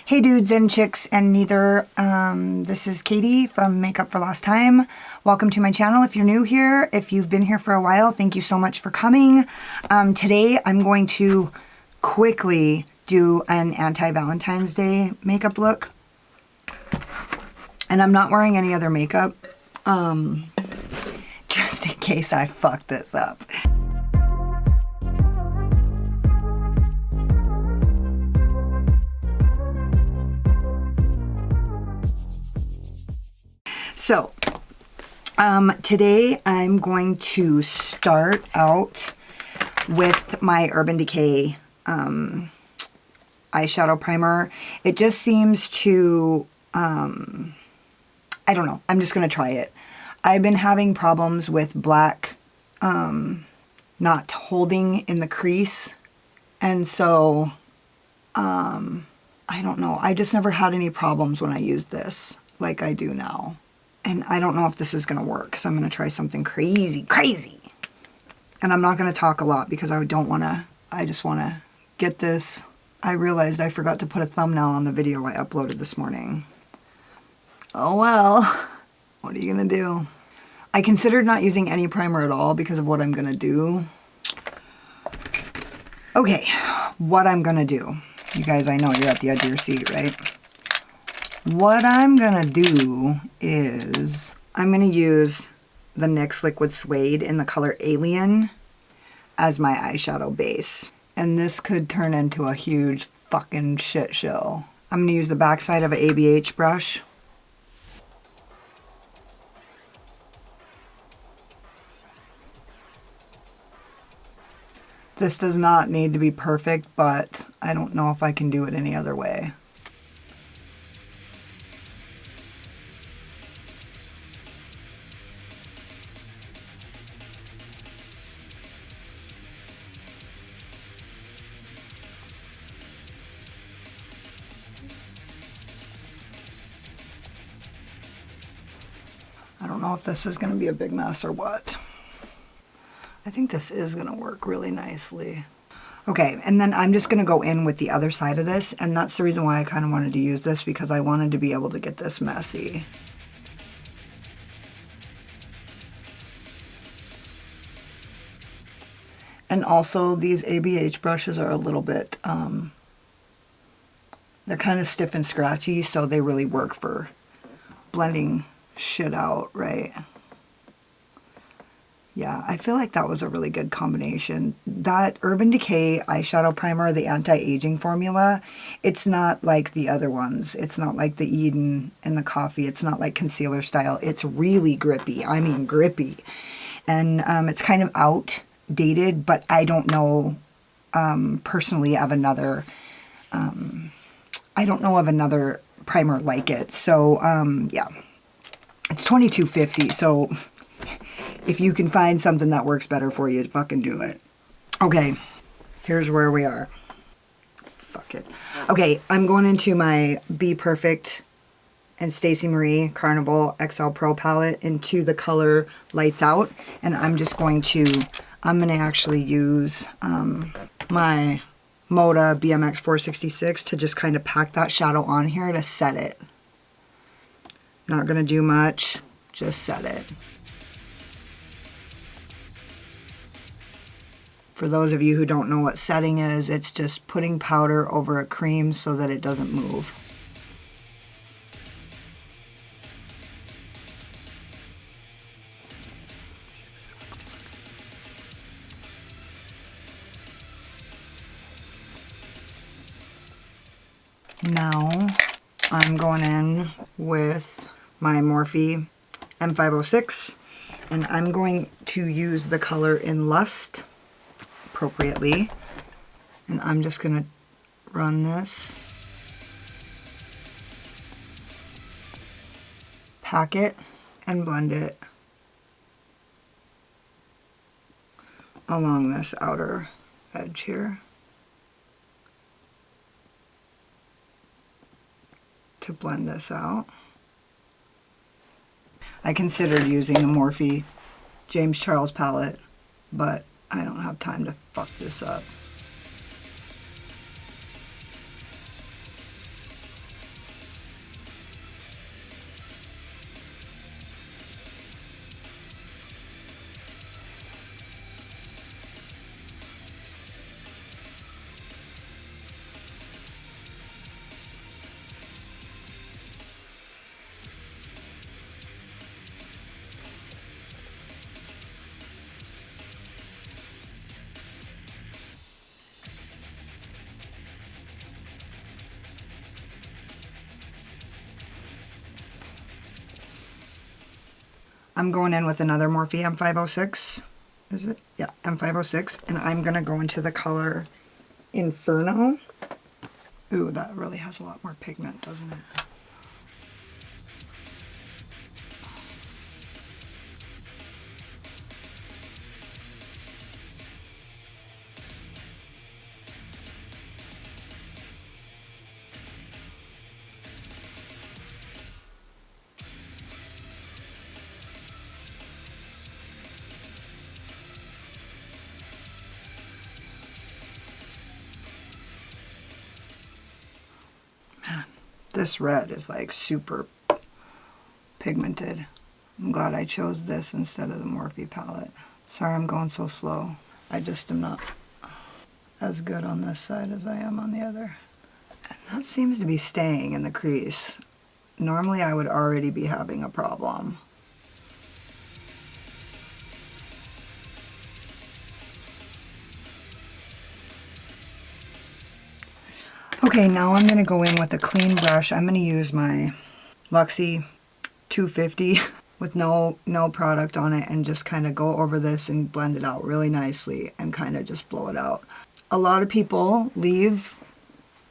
Hey dudes and chicks and neither, this is Katie from Makeup for Lost Time. Welcome to my channel if you're new here. If you've been here for a while, thank you so much for coming. Today I'm going to quickly do an anti-Valentine's Day makeup look. And I'm not wearing any other makeup, just in case I fuck this up. So, today I'm going to start out with my Urban Decay eyeshadow primer. It just seems to, I don't know, I'm just going to try it. I've been having problems with black not holding in the crease, and so, I don't know, I just never had any problems when I used this like I do now. And I don't know if this is going to work, because I'm going to try something crazy. And I'm not going to talk a lot because I don't want to, I just want to get this. I realized I forgot to put a thumbnail on the video I uploaded this morning. Oh well, what are you going to do? I considered not using any primer at all because of what I'm going to do. Okay, what I'm going to do. You guys, I know you're at the edge of your seat, right? What I'm gonna do is I'm gonna use the NYX Liquid Suede in the color Alien as my eyeshadow base. And this could turn into a huge fucking shit show. I'm gonna use the backside of an ABH brush. This does not need to be perfect, but I don't know if I can do it any other way. I don't know if this is going to be a big mess or what. I think this is going to work really nicely. Okay, and then I'm just going to go in with the other side of this, and that's the reason why I kind of wanted to use this, because I wanted to be able to get this messy. And also, these ABH brushes are a little bit, they're kind of stiff and scratchy, so they really work for blending shit out, right? Yeah, I feel like that was a really good combination. That Urban Decay eyeshadow primer, the anti-aging formula, it's not like the other ones. It's not like the Eden and the Coffee. It's not like concealer style. It's really grippy. I mean grippy. And it's kind of outdated, but I don't know personally of another, I don't know of another primer like it. So, yeah. It's $22.50, so if you can find something that works better for you, fucking do it. Okay, here's where we are. Fuck it. Okay, I'm going into my BPerfect and Stacey Marie Carnival XL Pro palette into the color Lights Out, and I'm going to actually use my Moda BMX 466 to just kind of pack that shadow on here to set it. Not going to do much, just set it. For those of you who don't know what setting is, it's just putting powder over a cream so that it doesn't move. Now I'm going in with my Morphe M506, and I'm going to use the color in Lust appropriately, and I'm just going to run this, pack it, and blend it along this outer edge here to blend this out. I considered using the Morphe James Charles palette, but I don't have time to fuck this up. I'm going in with another Morphe M506. Is it? Yeah, M506. And I'm going to go into the color Inferno. Ooh, that really has a lot more pigment, doesn't it? This red is like super pigmented. I'm glad I chose this instead of the Morphe palette. Sorry I'm going so slow. I just am not as good on this side as I am on the other. And that seems to be staying in the crease. Normally I would already be having a problem. Okay, now I'm going to go in with a clean brush. I'm going to use my Luxie 250 with no product on it and just kind of go over this and blend it out really nicely and kind of just blow it out. A lot of people leave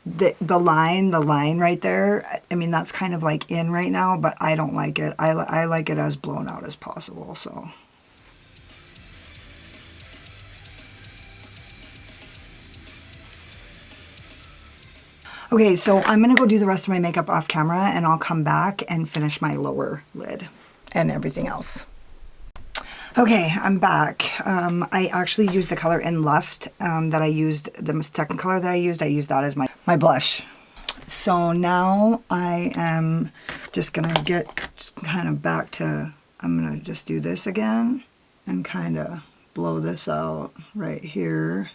the line right there. I mean, that's kind of like in right now, but I don't like it. I like it as blown out as possible, so. Okay, so I'm going to go do the rest of my makeup off camera and I'll come back and finish my lower lid and everything else. Okay, I'm back. I actually used the color in Lust that I used, the second color that I used that as my blush. So now I am just going to get kind of back to, I'm going to just do this again and kind of blow this out right here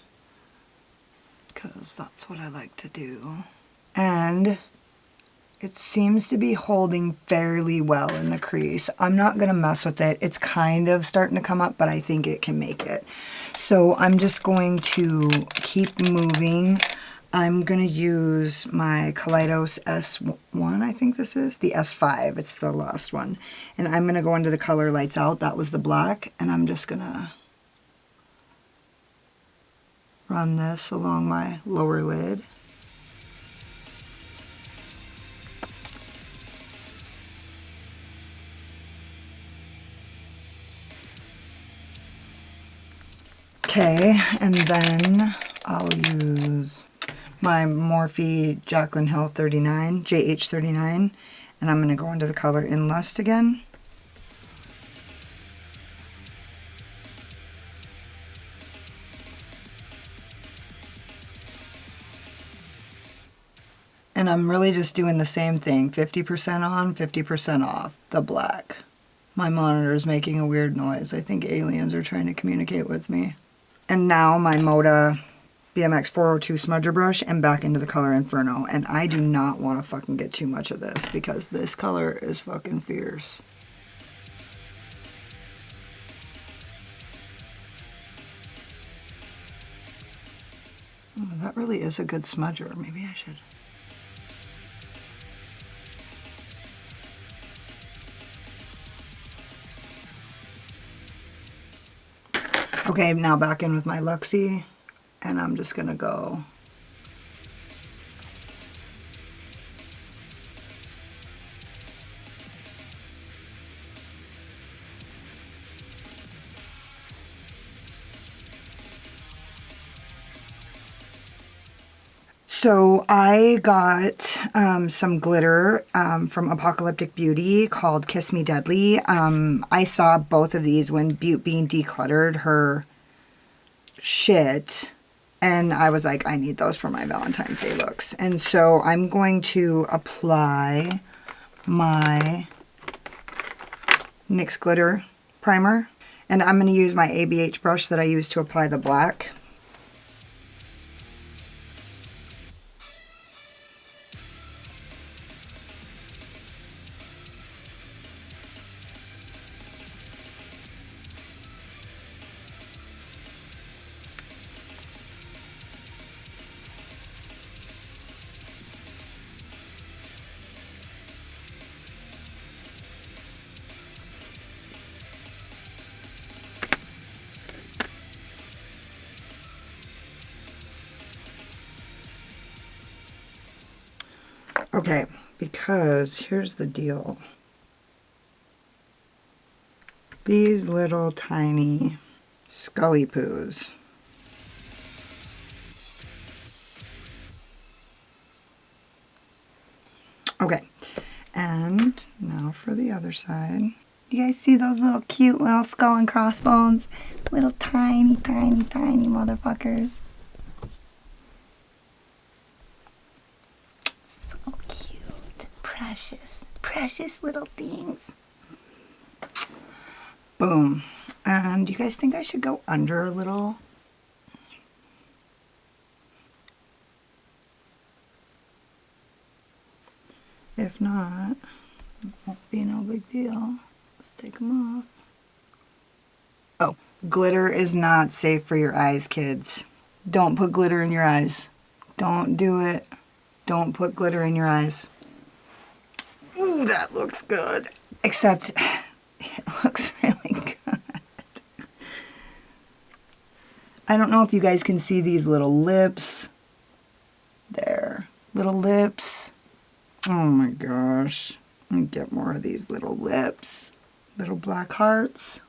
because that's what I like to do. And it seems to be holding fairly well in the crease. I'm not going to mess with it. It's kind of starting to come up, but I think it can make it. So I'm just going to keep moving. I'm going to use my Kaleidos S1, I think this is, the S5. It's the last one. And I'm going to go into the color Lights Out. That was the black. And I'm just going to run this along my lower lid. Okay, and then I'll use my Morphe Jaclyn Hill 39, JH39, and I'm going to go into the color In Lust again. And I'm really just doing the same thing, 50% on, 50% off, the black. My monitor is making a weird noise. I think aliens are trying to communicate with me. And now my Moda BMX 402 smudger brush and back into the color Inferno. And I do not want to fucking get too much of this because this color is fucking fierce. Oh, that really is a good smudger. Maybe I should. Okay, now back in with my Luxie, and I'm just gonna go. So I got some glitter from Apocalyptic Beauty called Kiss Me Deadly. I saw both of these when Butte Bean decluttered her shit, and I was like, I need those for my Valentine's Day looks. And so I'm going to apply my NYX Glitter Primer, and I'm going to use my ABH brush that I used to apply the black. Okay, because here's the deal. These little tiny scully poos. Okay, and now for the other side. You guys see those little cute little skull and crossbones? Little tiny, tiny, tiny motherfuckers. So cute. Precious, precious little things. Boom. And do you guys think I should go under a little? If not, it won't be no big deal. Let's take them off. Oh, glitter is not safe for your eyes, kids. Don't put glitter in your eyes. Don't do it. Don't put glitter in your eyes. Ooh, that looks good. Except, it looks really good. I don't know if you guys can see these little lips. There. Little lips. Oh my gosh. Let me get more of these little lips. Little black hearts.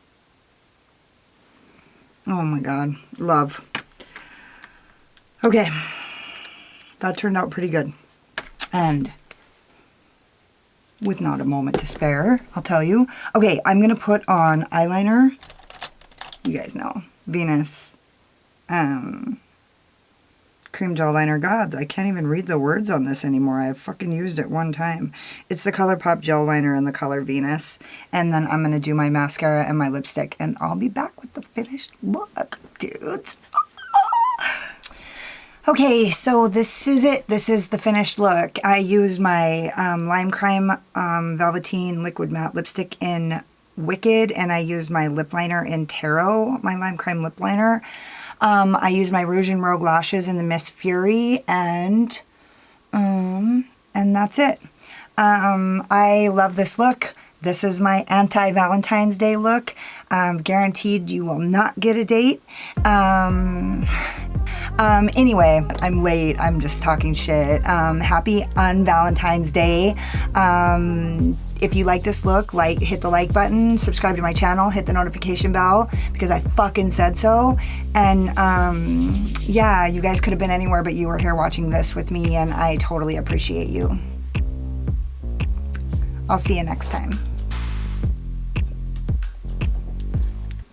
Oh my god. Love. Okay. That turned out pretty good. And with not a moment to spare, I'll tell you. Okay, I'm going to put on eyeliner. You guys know. Venus. Cream gel liner. God, I can't even read the words on this anymore. I've fucking used it one time. It's the ColourPop gel liner in the color Venus. And then I'm going to do my mascara and my lipstick. And I'll be back with the finished look, dudes. Okay, so this is it. This is the finished look. I used my Lime Crime Velveteen Liquid Matte Lipstick in Wicked. And I used my lip liner in Tarot, my Lime Crime lip liner. I used my Rouge and Rogue lashes in the Miss Fury, and that's it. I love this look. This is my anti-Valentine's Day look. Guaranteed you will not get a date. Anyway, I'm late. I'm just talking shit. Happy un-Valentine's Day. If you like this look, hit the like button, subscribe to my channel, hit the notification bell, because I fucking said so. And yeah, you guys could have been anywhere, but you were here watching this with me, and I totally appreciate you. I'll see you next time.